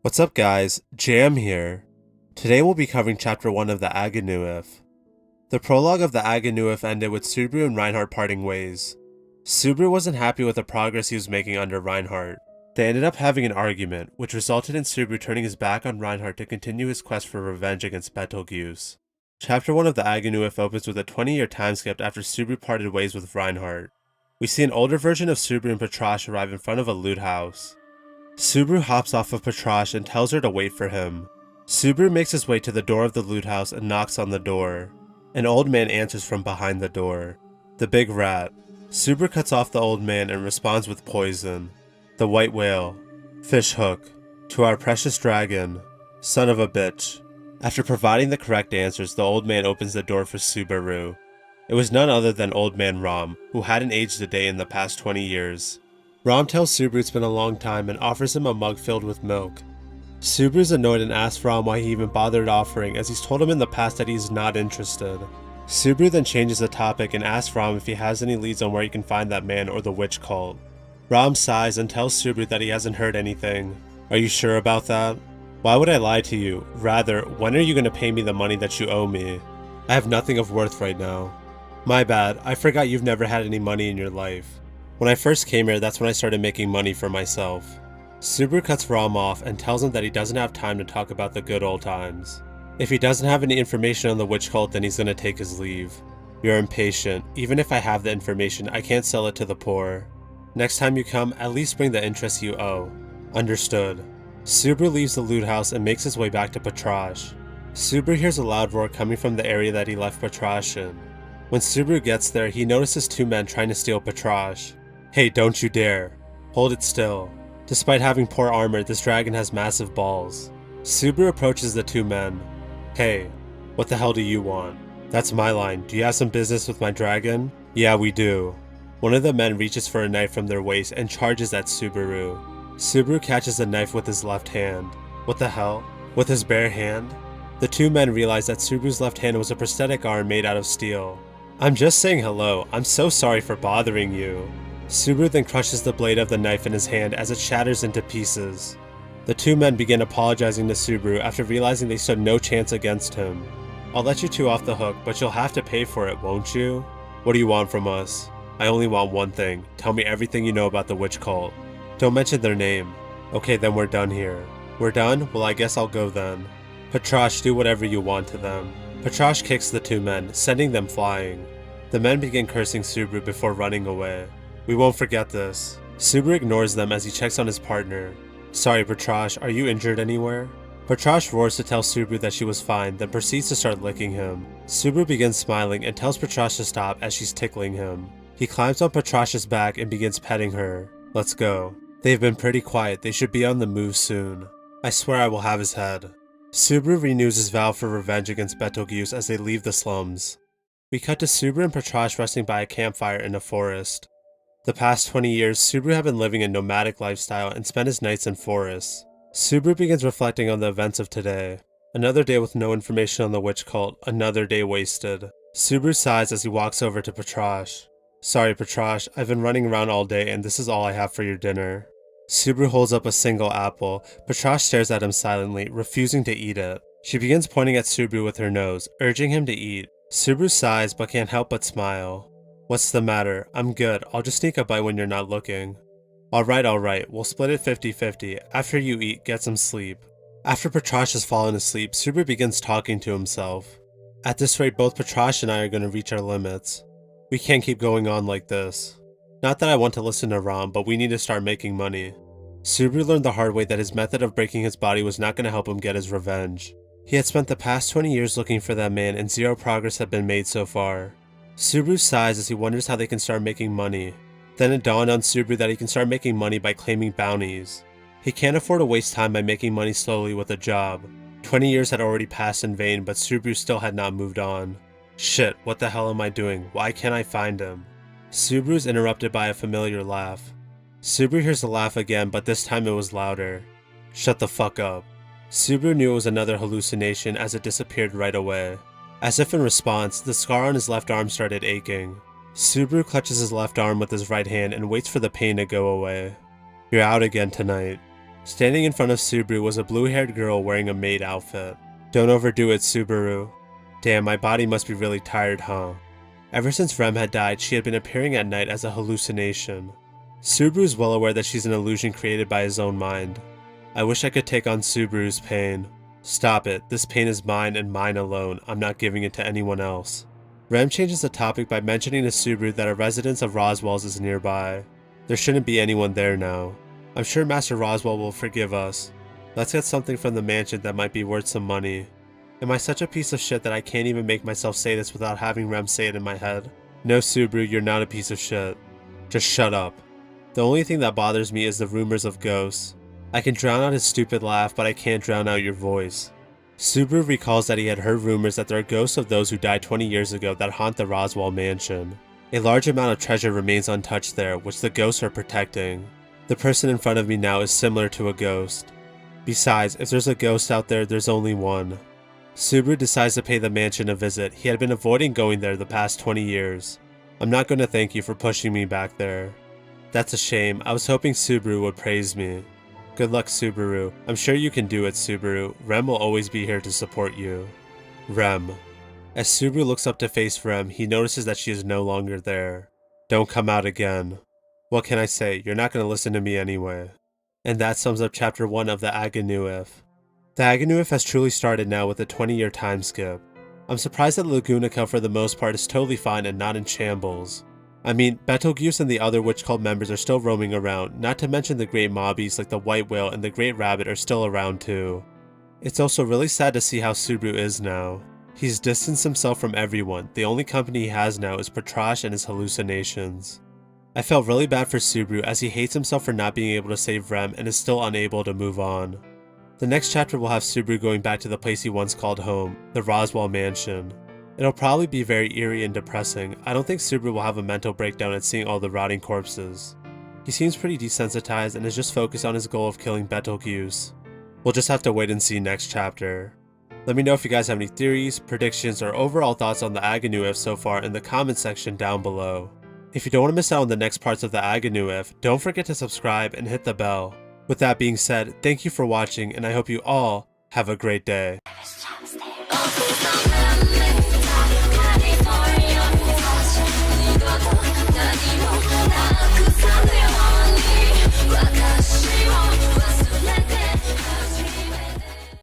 What's up guys, Jam here. Today we'll be covering chapter 1 of the Aganau If. The prologue of the Aganau If ended with Subaru and Reinhard parting ways. Subaru wasn't happy with the progress he was making under Reinhard. They ended up having an argument, which resulted in Subaru turning his back on Reinhard to continue his quest for revenge against Betelgeuse. Chapter 1 of the Aganau If opens with a 20-year time skip after Subaru parted ways with Reinhard. We see an older version of Subaru and Patrasche arrive in front of a loot house. Subaru hops off of Patrasche and tells her to wait for him. Subaru makes his way to the door of the loot house and knocks on the door. An old man answers from behind the door. The big rat. Subaru cuts off the old man and responds with poison. The white whale. Fish hook. To our precious dragon. Son of a bitch. After providing the correct answers, the old man opens the door for Subaru. It was none other than Old Man Ram, who hadn't aged a day in the past 20 years. Ram tells Subaru it's been a long time and offers him a mug filled with milk. Subaru's annoyed and asks Ram why he even bothered offering, as he's told him in the past that he's not interested. Subaru then changes the topic and asks Ram if he has any leads on where he can find that man or the witch cult. Ram sighs and tells Subaru that he hasn't heard anything. Are you sure about that? Why would I lie to you? Rather, when are you going to pay me the money that you owe me? I have nothing of worth right now. My bad, I forgot you've never had any money in your life. When I first came here, that's when I started making money for myself. Subaru cuts Ram off and tells him that he doesn't have time to talk about the good old times. If he doesn't have any information on the witch cult, then he's gonna take his leave. You're impatient. Even if I have the information, I can't sell it to the poor. Next time you come, at least bring the interest you owe. Understood. Subaru leaves the loot house and makes his way back to Patrasche. Subaru hears a loud roar coming from the area that he left Patrasche in. When Subaru gets there, he notices two men trying to steal Patrasche. Hey, don't you dare. Hold it still. Despite having poor armor, this dragon has massive balls. Subaru approaches the two men. Hey, what the hell do you want? That's my line. Do you have some business with my dragon? Yeah, we do. One of the men reaches for a knife from their waist and charges at Subaru. Subaru catches the knife with his left hand. What the hell? With his bare hand? The two men realize that Subaru's left hand was a prosthetic arm made out of steel. I'm just saying hello. I'm so sorry for bothering you. Subaru then crushes the blade of the knife in his hand as it shatters into pieces. The two men begin apologizing to Subaru after realizing they stood no chance against him. I'll let you two off the hook, but you'll have to pay for it, won't you? What do you want from us? I only want one thing. Tell me everything you know about the witch cult. Don't mention their name. Okay, then we're done here. We're done? Well, I guess I'll go then. Patrasche, do whatever you want to them. Patrasche kicks the two men, sending them flying. The men begin cursing Subaru before running away. We won't forget this. Subaru ignores them as he checks on his partner. Sorry, Patrasche, are you injured anywhere? Patrasche roars to tell Subaru that she was fine, then proceeds to start licking him. Subaru begins smiling and tells Patrasche to stop as she's tickling him. He climbs on Patrasche's back and begins petting her. Let's go. They've been pretty quiet, they should be on the move soon. I swear I will have his head. Subaru renews his vow for revenge against Betelgeuse as they leave the slums. We cut to Subaru and Patrasche resting by a campfire in a forest. The past 20 years, Subaru had been living a nomadic lifestyle and spent his nights in forests. Subaru begins reflecting on the events of today. Another day with no information on the witch cult, another day wasted. Subaru sighs as he walks over to Patrasche. Sorry Patrasche, I've been running around all day and this is all I have for your dinner. Subaru holds up a single apple. Patrasche stares at him silently, refusing to eat it. She begins pointing at Subaru with her nose, urging him to eat. Subaru sighs but can't help but smile. What's the matter? I'm good. I'll just sneak a bite when you're not looking. Alright. We'll split it 50-50. After you eat, get some sleep. After Patrasche has fallen asleep, Subaru begins talking to himself. At this rate, both Patrasche and I are going to reach our limits. We can't keep going on like this. Not that I want to listen to Ram, but we need to start making money. Subaru learned the hard way that his method of breaking his body was not going to help him get his revenge. He had spent the past 20 years looking for that man and zero progress had been made so far. Subaru sighs as he wonders how they can start making money. Then it dawned on Subaru that he can start making money by claiming bounties. He can't afford to waste time by making money slowly with a job. 20 years had already passed in vain, but Subaru still had not moved on. Shit, what the hell am I doing? Why can't I find him? Subaru is interrupted by a familiar laugh. Subaru hears the laugh again, but this time it was louder. Shut the fuck up. Subaru knew it was another hallucination as it disappeared right away. As if in response, the scar on his left arm started aching. Subaru clutches his left arm with his right hand and waits for the pain to go away. You're out again tonight. Standing in front of Subaru was a blue-haired girl wearing a maid outfit. Don't overdo it, Subaru. Damn, my body must be really tired, huh? Ever since Rem had died, she had been appearing at night as a hallucination. Subaru is well aware that she's an illusion created by his own mind. I wish I could take on Subaru's pain. Stop it, this pain is mine and mine alone. I'm not giving it to anyone else. Rem changes the topic by mentioning to Subaru that a residence of Roswell's is nearby. There shouldn't be anyone there now. I'm sure Master Roswell will forgive us. Let's get something from the mansion that might be worth some money. Am I such a piece of shit that I can't even make myself say this without having Rem say it in my head? No, Subaru, you're not a piece of shit. Just shut up. The only thing that bothers me is the rumors of ghosts. I can drown out his stupid laugh, but I can't drown out your voice. Subaru recalls that he had heard rumors that there are ghosts of those who died 20 years ago that haunt the Roswell mansion. A large amount of treasure remains untouched there, which the ghosts are protecting. The person in front of me now is similar to a ghost. Besides, if there's a ghost out there, there's only one. Subaru decides to pay the mansion a visit. He had been avoiding going there the past 20 years. I'm not going to thank you for pushing me back there. That's a shame. I was hoping Subaru would praise me. Good luck, Subaru. I'm sure you can do it, Subaru. Rem will always be here to support you. Rem. As Subaru looks up to face Rem, he notices that she is no longer there. Don't come out again. What can I say? You're not going to listen to me anyway. And that sums up chapter 1 of the Aganau If. The Aganau If has truly started now with a 20-year time skip. I'm surprised that Lagunica for the most part is totally fine and not in shambles. I mean, Betelgeuse and the other witch cult members are still roaming around, not to mention the great mobbies like the white whale and the great rabbit are still around too. It's also really sad to see how Subaru is now. He's distanced himself from everyone. The only company he has now is Patrasche and his hallucinations. I felt really bad for Subaru as he hates himself for not being able to save Rem and is still unable to move on. The next chapter will have Subaru going back to the place he once called home, the Roswell mansion. It'll probably be very eerie and depressing. I don't think Subaru will have a mental breakdown at seeing all the rotting corpses. He seems pretty desensitized and is just focused on his goal of killing Betelgeuse. We'll just have to wait and see next chapter. Let me know if you guys have any theories, predictions, or overall thoughts on the Aganau If so far in the comment section down below. If you don't want to miss out on the next parts of the Aganau If, don't forget to subscribe and hit the bell. With that being said, thank you for watching and I hope you all have a great day.